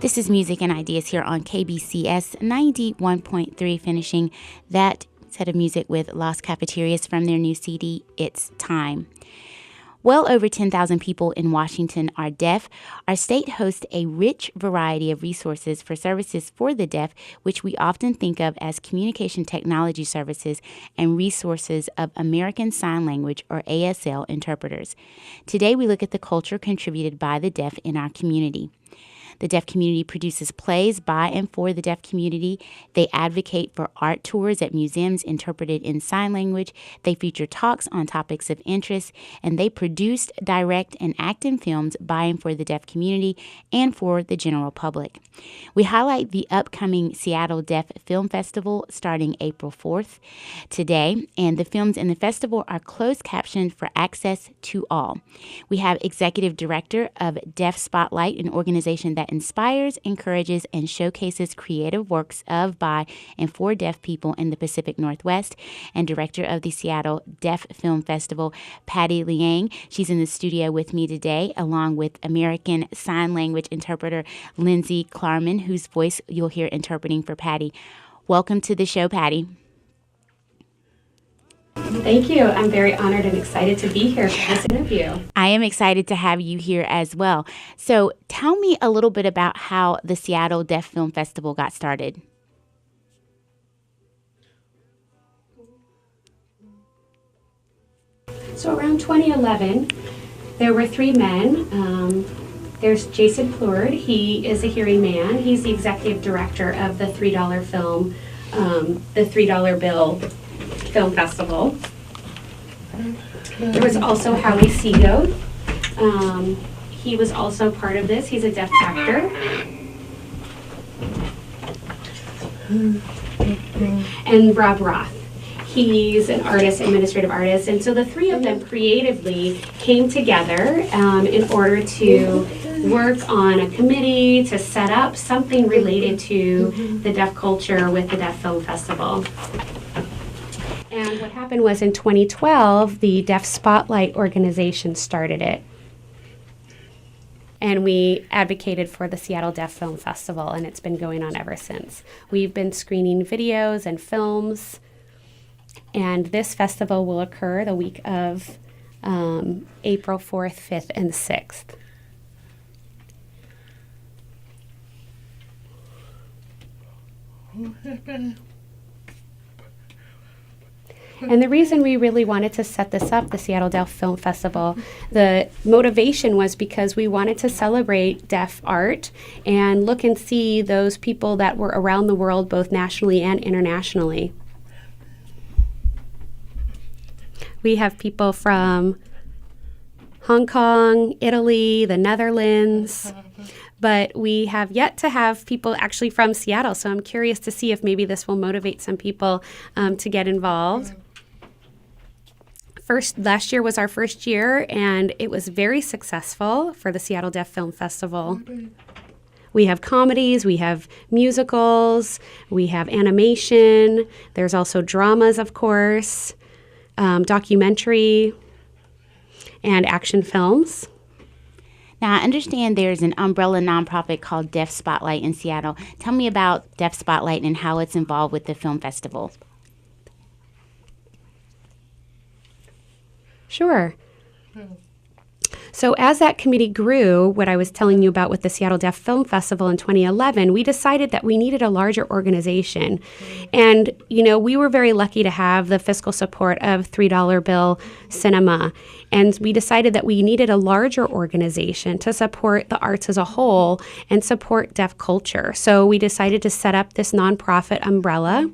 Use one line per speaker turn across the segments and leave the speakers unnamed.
This is Music and Ideas here on KBCS 91.3, finishing that set of music with Las Cafeterias from their new CD, It's Time. Well over 10,000 people in Washington are deaf. Our state hosts a rich variety of resources for services for the deaf, which we often think of as communication technology services and resources of American Sign Language, or ASL, interpreters. Today we look at the culture contributed by the deaf in our community. The deaf community produces plays by and for the deaf community. They advocate for art tours at museums interpreted in sign language. They feature talks on topics of interest, and they produce, direct, and act in films by and for the deaf community and for the general public. We highlight the upcoming Seattle Deaf Film Festival starting April 4th today, and the films in the festival are closed captioned for access to all. We have Executive Director of Deaf Spotlight, an organization that inspires, encourages, and showcases creative works of, by, and for deaf people in the Pacific Northwest, and Director of the Seattle Deaf Film Festival, Patty Liang. She's in the studio with me today, along with American Sign Language interpreter Lindsay Klarman, whose voice you'll hear interpreting for Patty. Welcome to the show, Patty.
Thank you. I'm very honored and excited to be here for this interview.
I am excited to have you here as well. So tell me a little bit about how the Seattle Deaf Film Festival got started.
So around 2011, there were three men. There's Jason Plurd. He is a hearing man. He's the executive director of the $3 film, the $3 Bill Film Festival. There was also Howie Seagoat. He was also part of this. He's a deaf actor. And Rob Roth. He's an artist, administrative artist. And so the three of them creatively came together in order to work on a committee to set up something related to the deaf culture with the Deaf Film Festival. And what happened was in 2012, the Deaf Spotlight organization started it. And we advocated for the Seattle Deaf Film Festival, and it's been going on ever since. We've been screening videos and films, and this festival will occur the week of April 4th, 5th, and 6th. And the reason we really wanted to set this up, the Seattle Deaf Film Festival, the motivation was because we wanted to celebrate deaf art and look and see those people that were around the world, both nationally and internationally. We have people from Hong Kong, Italy, the Netherlands, but we have yet to have people actually from Seattle. So I'm curious to see if maybe this will motivate some people to get involved. Last year was our first year, and it was very successful for the Seattle Deaf Film Festival. We have comedies, we have musicals, we have animation. There's also dramas, of course, documentary, and action films.
Now, I understand there's an umbrella nonprofit called Deaf Spotlight in Seattle. Tell me about Deaf Spotlight and how it's involved with the film festival.
Sure. So as that committee grew, what I was telling you about with the Seattle Deaf Film Festival in 2011, we decided that we needed a larger organization. And, we were very lucky to have the fiscal support of $3 Bill Cinema. And we decided that we needed a larger organization to support the arts as a whole and support deaf culture. So we decided to set up this nonprofit umbrella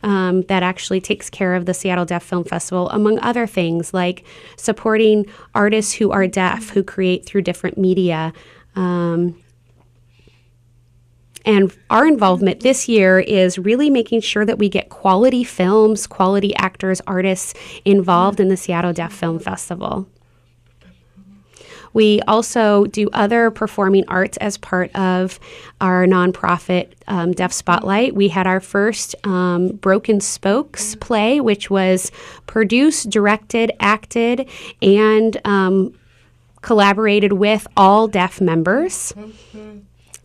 that actually takes care of the Seattle Deaf Film Festival, among other things like supporting artists who are deaf, who create through different media. And our involvement this year is really making sure that we get quality films, quality actors, artists involved in the Seattle Deaf Film Festival. We also do other performing arts as part of our nonprofit Deaf Spotlight. We had our first Broken Spokes play, which was produced, directed, acted, and collaborated with all deaf members.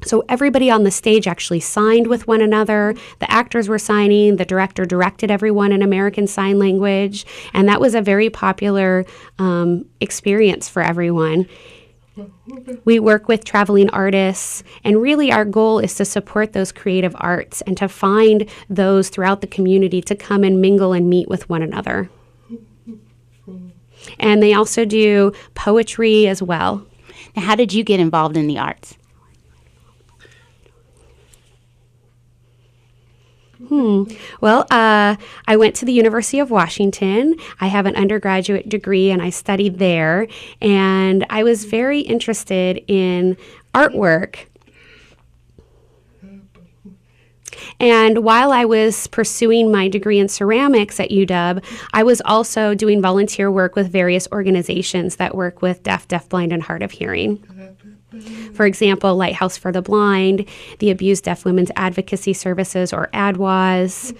So everybody on the stage actually signed with one another. The actors were signing. The director directed everyone in American Sign Language. And that was a very popular experience for everyone. We work with traveling artists, and really our goal is to support those creative arts and to find those throughout the community to come and mingle and meet with one another. And they also do poetry as well.
Now, how did you get involved in the arts?
Well, I went to the University of Washington. I have an undergraduate degree, and I studied there. And I was very interested in artwork. And while I was pursuing my degree in ceramics at UW, I was also doing volunteer work with various organizations that work with deaf, deafblind, and hard of hearing. For example, Lighthouse for the Blind, the Abused Deaf Women's Advocacy Services, or ADWAS.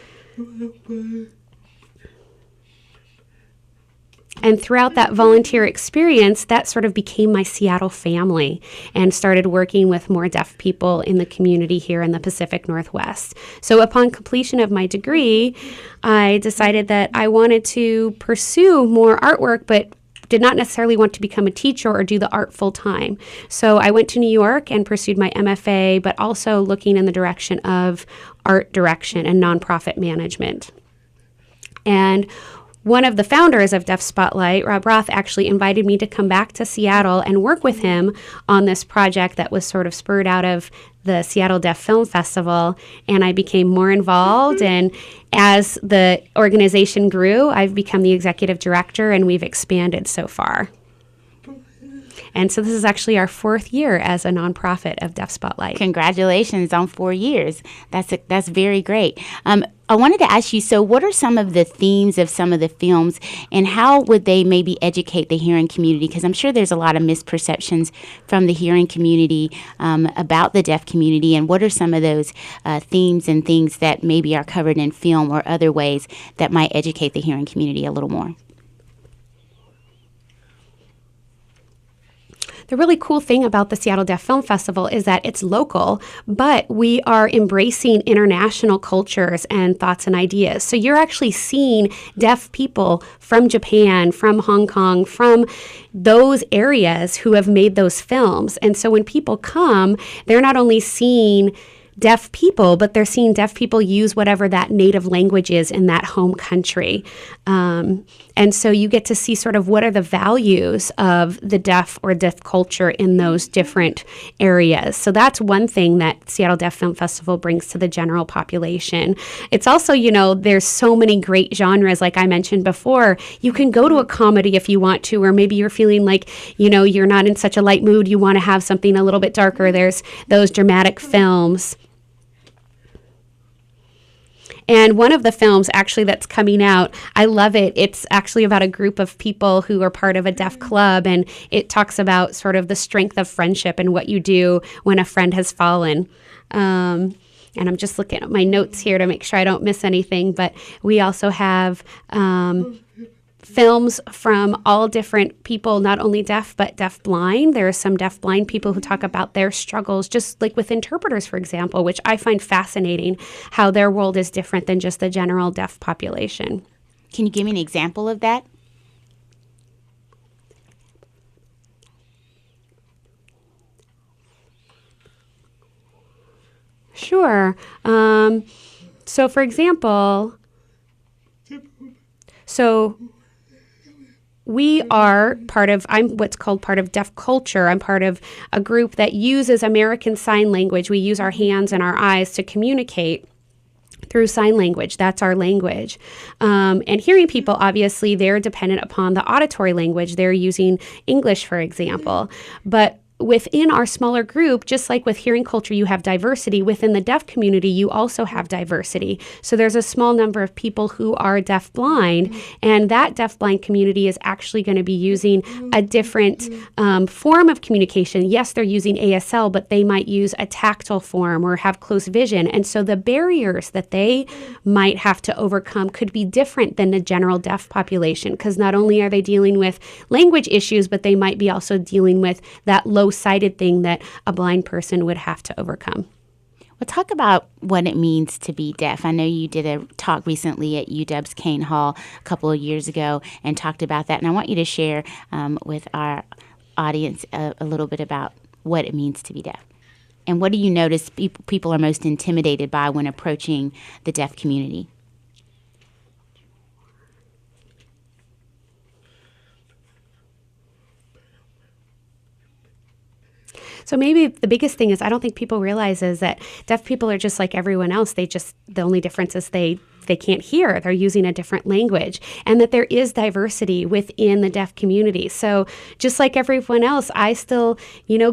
And throughout that volunteer experience, that sort of became my Seattle family, and started working with more deaf people in the community here in the Pacific Northwest. So upon completion of my degree, I decided that I wanted to pursue more artwork, but did not necessarily want to become a teacher or do the art full time. So I went to New York and pursued my MFA, but also looking in the direction of art direction and nonprofit management. And one of the founders of Deaf Spotlight, Rob Roth, actually invited me to come back to Seattle and work with him on this project that was sort of spurred out of the Seattle Deaf Film Festival, and I became more involved. And as the organization grew, I've become the executive director, and we've expanded so far. And so this is actually our 4th year as a nonprofit of Deaf Spotlight.
Congratulations on 4 years. That's very great. I wanted to ask you, so what are some of the themes of some of the films, and how would they maybe educate the hearing community? Because I'm sure there's a lot of misperceptions from the hearing community about the deaf community, and what are some of those themes and things that maybe are covered in film or other ways that might educate the hearing community a little more?
The really cool thing about the Seattle Deaf Film Festival is that it's local, but we are embracing international cultures and thoughts and ideas. So you're actually seeing deaf people from Japan, from Hong Kong, from those areas who have made those films. And so when people come, they're not only seeing deaf people, but they're seeing deaf people use whatever that native language is in that home country. And so you get to see sort of what are the values of the deaf or deaf culture in those different areas. So that's one thing that Seattle Deaf Film Festival brings to the general population. It's also, there's so many great genres, like I mentioned before. You can go to a comedy if you want to, or maybe you're feeling like, you're not in such a light mood, you want to have something a little bit darker. There's those dramatic films. And one of the films actually that's coming out, I love it. It's actually about a group of people who are part of a deaf club, and it talks about sort of the strength of friendship and what you do when a friend has fallen. And I'm just looking at my notes here to make sure I don't miss anything, but we also have films from all different people, not only deaf, but deaf-blind. There are some deaf-blind people who talk about their struggles, just like with interpreters, for example, which I find fascinating, how their world is different than just the general deaf population.
Can you give me an example of that?
Sure. So, for example, we are I'm what's called part of deaf culture. I'm part of a group that uses American Sign Language. We use our hands and our eyes to communicate through sign language. That's our language. And hearing people, obviously, they're dependent upon the auditory language. They're using English, for example. But within our smaller group, just like with hearing culture, you have diversity. Within the deaf community, you also have diversity. So there's a small number of people who are deaf-blind, and that deaf-blind community is actually going to be using a different form of communication. Yes, they're using ASL, but they might use a tactile form or have close vision. And so the barriers that they might have to overcome could be different than the general deaf population, because not only are they dealing with language issues, but they might be also dealing with that low low-sided thing that a blind person would have to overcome.
Well, talk about what it means to be deaf. I know you did a talk recently at UW's Kane Hall a couple of years ago and talked about that. And I want you to share with our audience a little bit about what it means to be deaf. And what do you notice people are most intimidated by when approaching the deaf community?
So maybe the biggest thing is I don't think people realize is that deaf people are just like everyone else. The only difference is they can't hear. They're using a different language, and that there is diversity within the deaf community. So just like everyone else, I still,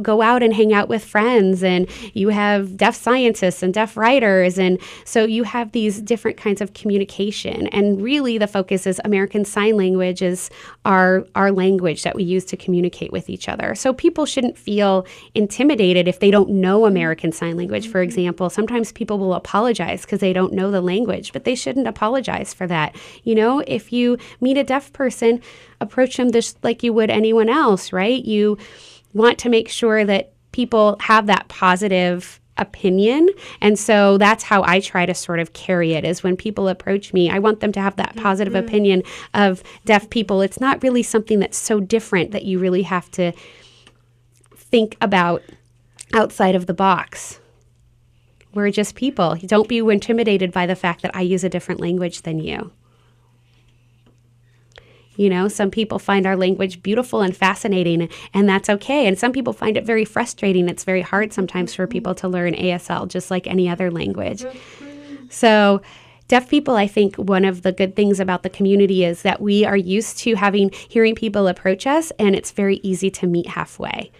go out and hang out with friends, and you have deaf scientists and deaf writers. And so you have these different kinds of communication. And really the focus is American Sign Language is our language that we use to communicate with each other. So people shouldn't feel intimidated if they don't know American Sign Language, for example. Sometimes people will apologize because they don't know the language, but they shouldn't apologize for that. If you meet a deaf person, approach them just like you would anyone else, right? You want to make sure that people have that positive opinion. And so that's how I try to sort of carry it, is when people approach me, I want them to have that positive opinion of deaf people. It's not really something that's so different that you really have to think about outside of the box. We're just people. Don't be intimidated by the fact that I use a different language than you. Some people find our language beautiful and fascinating, and that's okay. And some people find it very frustrating. It's very hard sometimes for people to learn ASL, just like any other language. So deaf people, I think one of the good things about the community is that we are used to hearing people approach us, and it's very easy to meet halfway.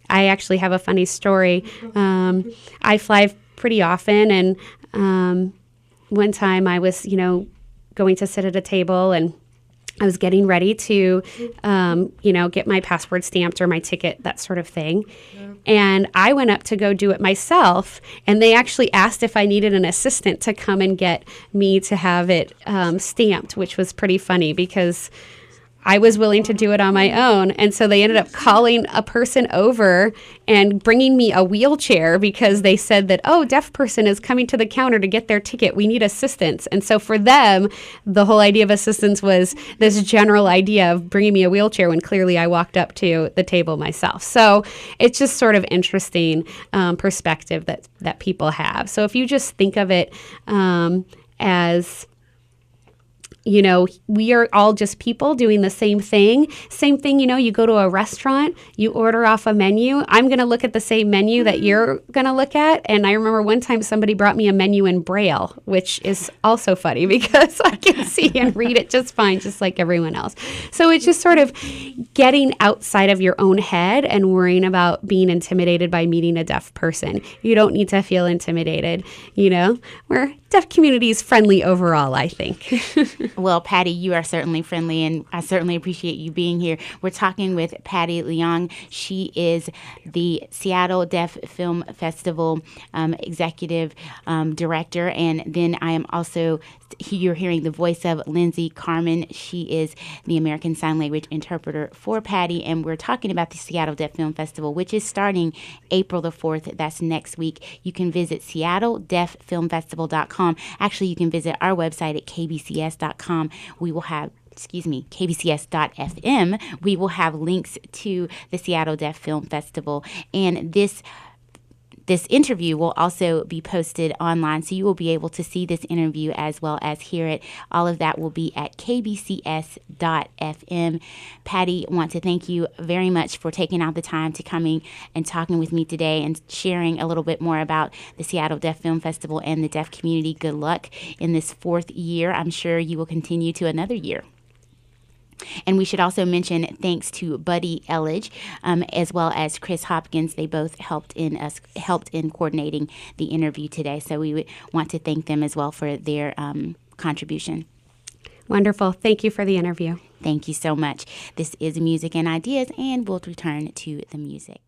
I actually have a funny story. I fly pretty often, and one time I was, going to sit at a table, and I was getting ready to, get my passport stamped or my ticket, that sort of thing. And I went up to go do it myself, and they actually asked if I needed an assistant to come and get me to have it stamped, which was pretty funny because I was willing to do it on my own. And so they ended up calling a person over and bringing me a wheelchair because they said that, deaf person is coming to the counter to get their ticket. We need assistance. And so for them, the whole idea of assistance was this general idea of bringing me a wheelchair when clearly I walked up to the table myself. So it's just sort of interesting perspective that people have. So if you just think of it as we are all just people doing the same thing. Same thing, you go to a restaurant, you order off a menu. I'm going to look at the same menu that you're going to look at. And I remember one time somebody brought me a menu in Braille, which is also funny because I can see and read it just fine, just like everyone else. So it's just sort of getting outside of your own head and worrying about being intimidated by meeting a deaf person. You don't need to feel intimidated. We're deaf community is friendly overall, I think.
Well, Patty, you are certainly friendly, and I certainly appreciate you being here. We're talking with Patty Leong. She is the Seattle Deaf Film Festival executive director, and then I am also, you're hearing the voice of Lindsay Carmen. She is the American Sign Language interpreter for Patty, and we're talking about the Seattle Deaf Film Festival, which is starting April the 4th. That's next week. You can visit SeattleDeafFilmFestival.com. Actually, you can visit our website at KBCS.com. We will have KBCS.FM. We will have links to the Seattle Deaf Film Festival. And this interview will also be posted online, so you will be able to see this interview as well as hear it. All of that will be at kbcs.fm. Patty, I want to thank you very much for taking out the time to coming and talking with me today and sharing a little bit more about the Seattle Deaf Film Festival and the deaf community. Good luck in this 4th year. I'm sure you will continue to another year. And we should also mention thanks to Buddy Elledge, as well as Chris Hopkins. They both helped in coordinating the interview today. So we would want to thank them as well for their contribution.
Wonderful. Thank you for the interview.
Thank you so much. This is Music and Ideas, and we'll return to the music.